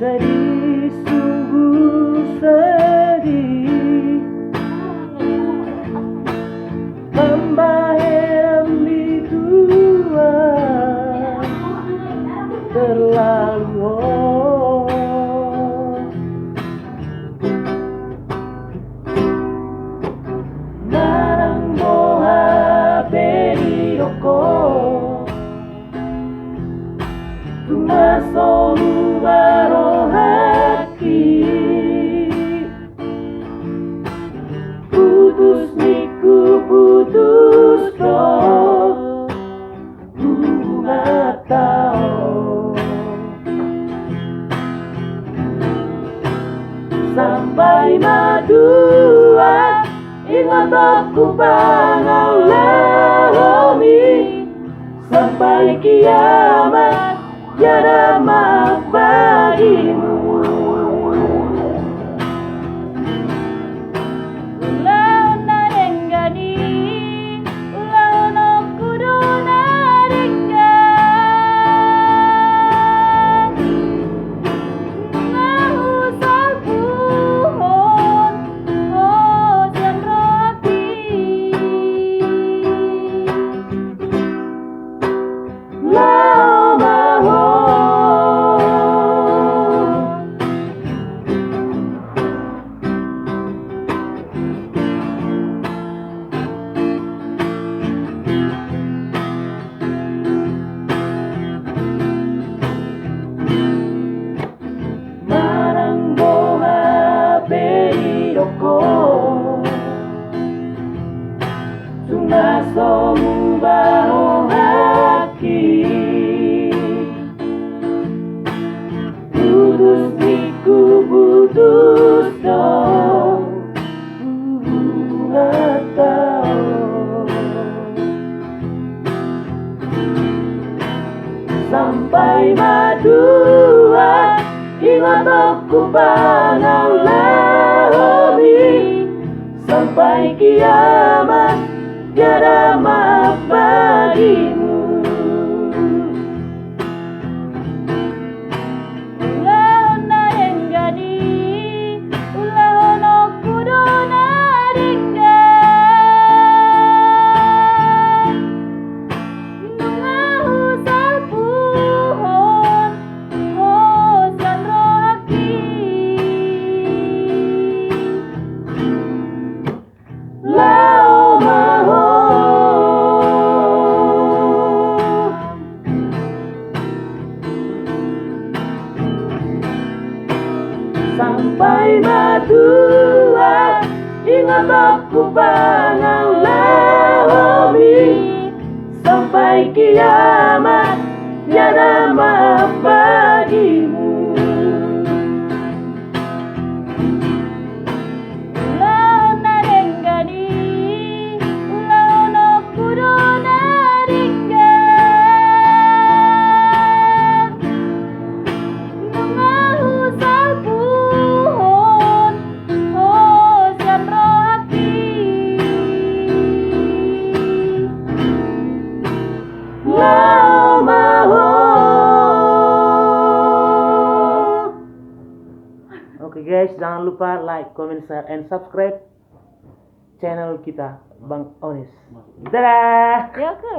Sedih, sungguh sedih, membayang di tua terlalu narang boha beri rokok tumaso baro hati putus niku putus roh bunga tau sampai madua ingat aku panau lahomi sampai kiamat tiada maaf bagimu. Tumaso mubaro haki putus niku putus dong bunga tau sampai madua ingat aku panau lahomi sampai kiamat tiada maaf bagimu. Sampai madua ingat aku panau lahomi sampai kiamat tiada maaf bagimu. Oke guys, jangan lupa like, comment, share, and subscribe channel kita Bang Onis. Dadah. Ya ke?